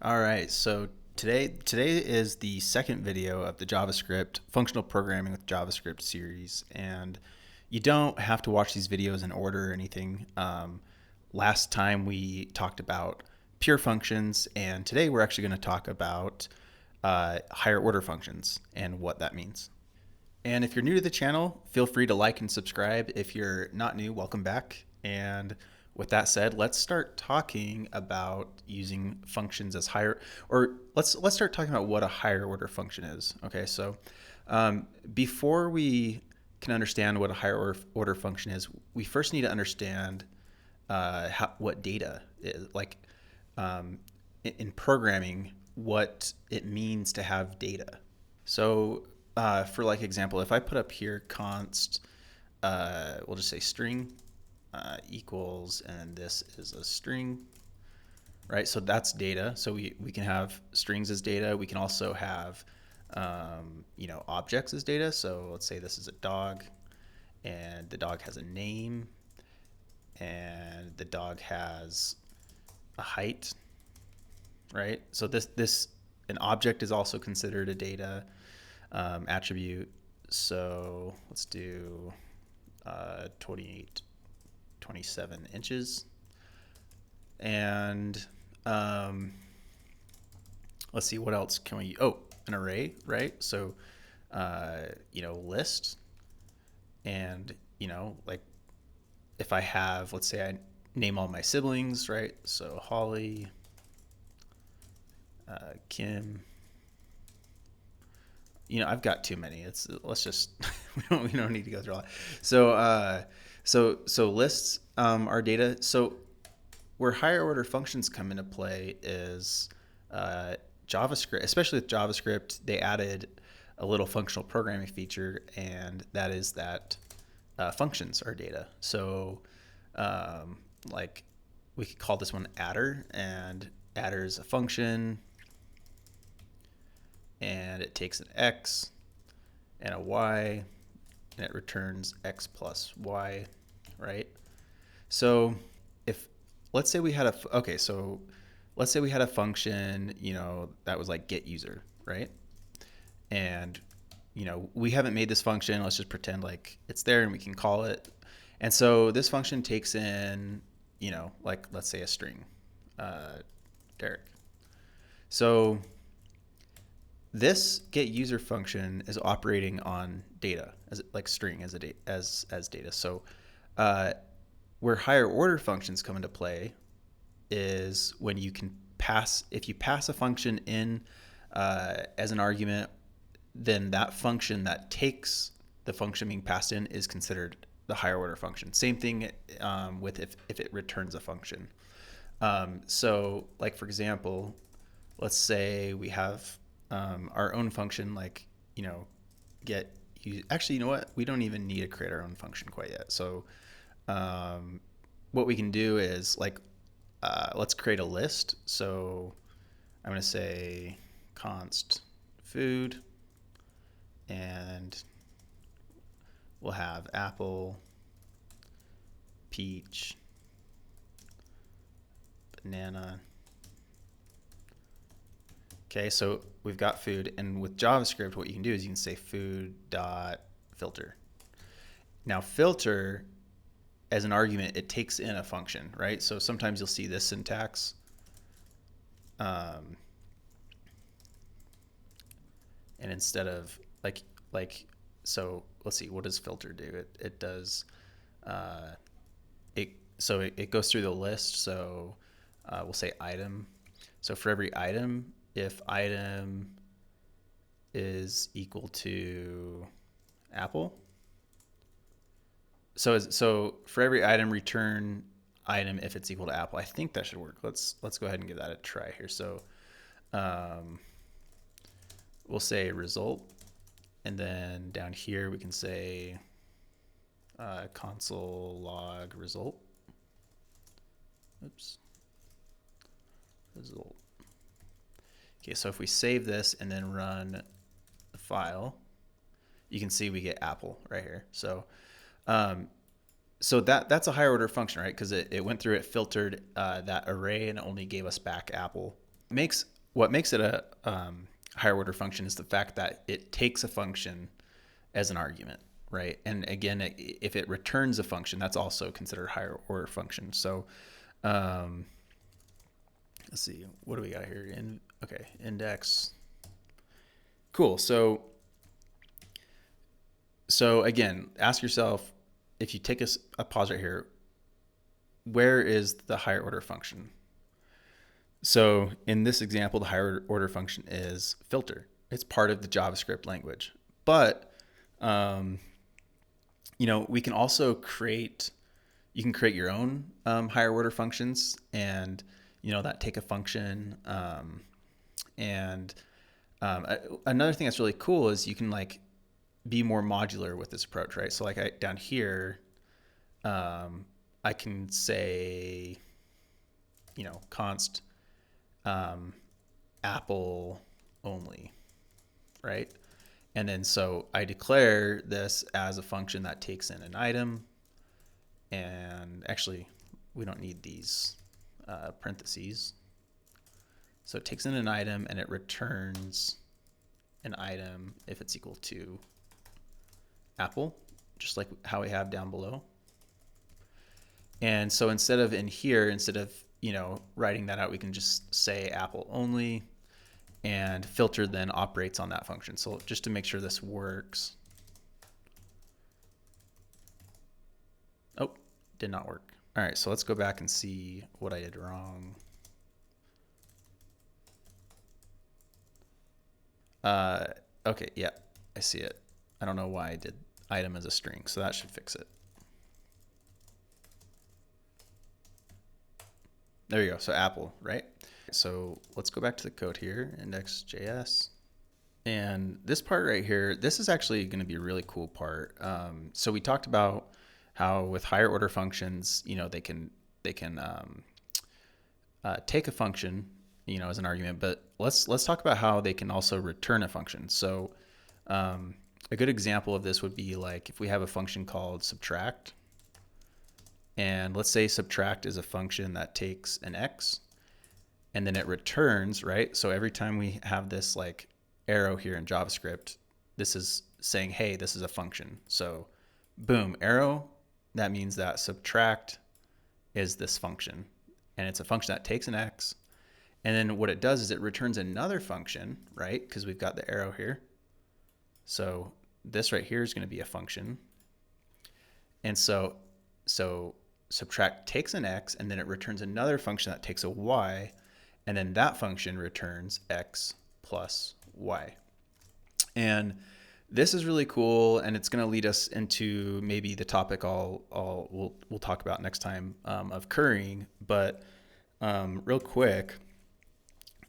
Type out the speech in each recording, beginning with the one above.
All right, so today is the second video of the JavaScript functional programming with JavaScript series, and you don't have to watch these videos in order or anything. Last time we talked about pure functions, and today we're actually going to talk about higher order functions and what that means. And if you're new to the channel, feel free to like and subscribe. If you're not new, welcome back. And with that said, let's start talking about using functions as higher, or let's start talking about what a higher order function is. Okay, so before we can understand what a higher order function is, we first need to understand what data is. Like in programming, what it means to have data. So for like example, if I put up here const, we'll just say string equals, and this is a string, right? So that's data. So we can have strings as data. We can also have, objects as data. So let's say this is a dog, and the dog has a name, and the dog has a height, right? So an object is also considered a data attribute. So let's do 27 inches. And let's see, what else can we, an array, right? So, list. And, like if I have, let's say I name all my siblings, right? So Holly, Kim, I've got too many. Let's just we don't need to go through all that. So lists are data. So where higher order functions come into play is JavaScript, especially with JavaScript. They added a little functional programming feature, and that is that functions are data. So like we could call this one adder, and adder is a function, and it takes an x and a y, and it returns x plus y, right? So if let's say we had let's say we had a function, that was like get user, right? And we haven't made this function. Let's just pretend like it's there and we can call it. And so this function takes in, like let's say a string, Derek. So this get user function is operating on data as like string as data. So where higher order functions come into play is when you can if you pass a function in as an argument, then that function that takes the function being passed in is considered the higher order function. Same thing with if it returns a function. So like for example, let's say we have our own function, like, get you. Actually, you know what? We don't even need to create our own function quite yet. So what we can do is like, let's create a list. So I'm going to say const food, and we'll have apple, peach, banana. Okay, so we've got food, and with JavaScript, what you can do is you can say food.filter. Now, filter as an argument, it takes in a function, right? So sometimes you'll see this syntax. And instead of so let's see, what does filter do? It does, it goes through the list. So we'll say item. So for every item, if item is equal to apple, so for every item, return item if it's equal to apple. I think that should work. Let's go ahead and give that a try here. So we'll say result, and then down here we can say console log result. Oops. Result. Okay, so if we save this and then run the file, you can see we get apple right here. So so that's a higher order function, right? Because it went through, it filtered that array, and it only gave us back apple. It makes what makes it a higher order function is the fact that it takes a function as an argument, right? And again, if it returns a function, that's also considered a higher order function. So let's see, what do we got here? Okay, index. Cool. So again, ask yourself, if you take a pause right here, where is the higher order function? So in this example, the higher order function is filter. It's part of the JavaScript language. But we can also create your own higher order functions, and that take a function. And another thing that's really cool is you can be more modular with this approach, right? So down here, I can say, const apple only, right? And then so I declare this as a function that takes in an item, and actually we don't need these parentheses. So it takes in an item and it returns an item if it's equal to apple, just like how we have down below. And so instead of writing that out, we can just say apple only, and filter then operates on that function. So just to make sure this works. Oh, did not work. All right, so let's go back and see what I did wrong. Okay, yeah, I see it. I don't know why I did item as a string, so that should fix it. There you go, so apple, right? So let's go back to the code here, index.js. And this part right here, this is actually going to be a really cool part. So we talked about how with higher order functions, they can take a function, as an argument. But let's talk about how they can also return a function. So a good example of this would be like if we have a function called subtract, and let's say subtract is a function that takes an x, and then it returns, right? So every time we have this arrow here in JavaScript, this is saying, hey, this is a function. So boom, arrow, that means that subtract is this function, and it's a function that takes an x. And then what it does is it returns another function, right? Because we've got the arrow here. So this right here is going to be a function. And so subtract takes an x, and then it returns another function that takes a y, and then that function returns x plus y. And this is really cool, and it's going to lead us into maybe the topic we'll talk about next time of currying. But real quick,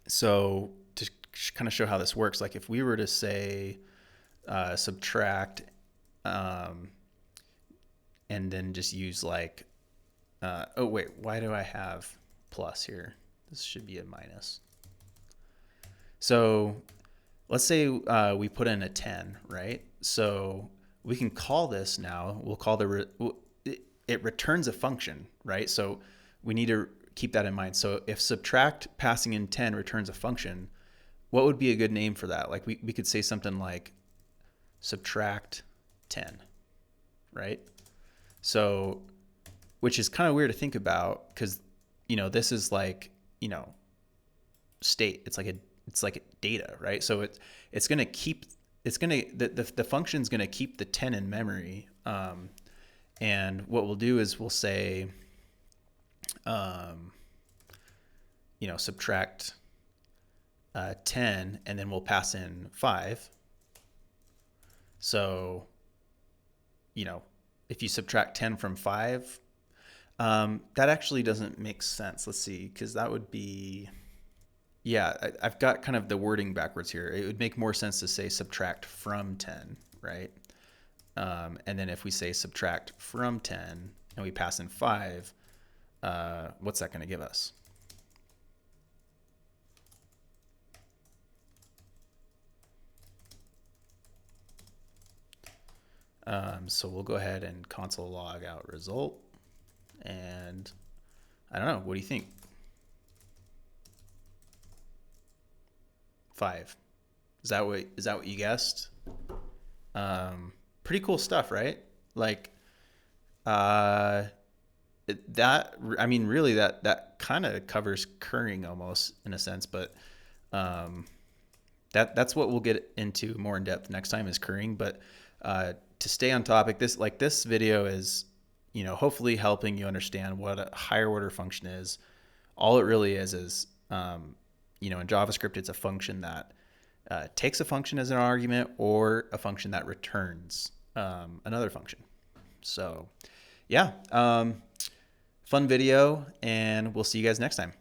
so to kind of show how this works, like if we were to say subtract and then just use oh wait, why do I have plus here? This should be a minus. So let's say we put in a 10, right? So we can call this now, we'll call it returns a function, right? So we need to keep that in mind. So if subtract passing in 10 returns a function, what would be a good name for that? Like we could say something like subtract 10, right? So, which is kind of weird to think about because, this is state. It's like data, right? So it's going to keep, the function's going to keep the 10 in memory. And what we'll do is we'll say, subtract 10, and then we'll pass in 5. So, if you subtract 10 from 5, that actually doesn't make sense. Let's see, because that would be, yeah, I've got kind of the wording backwards here. It would make more sense to say subtract from 10, right? And then if we say subtract from 10 and we pass in 5, what's that going to give us? So we'll go ahead and console log out result. And I don't know, what do you think? 5. Is that what you guessed? Pretty cool stuff, right? Like, I mean, really, that kind of covers currying almost in a sense, but that's what we'll get into more in depth next time is currying. But to stay on topic, this video is, hopefully helping you understand what a higher order function is. All it really is, in JavaScript, it's a function that takes a function as an argument or a function that returns another function. So yeah, fun video, and we'll see you guys next time.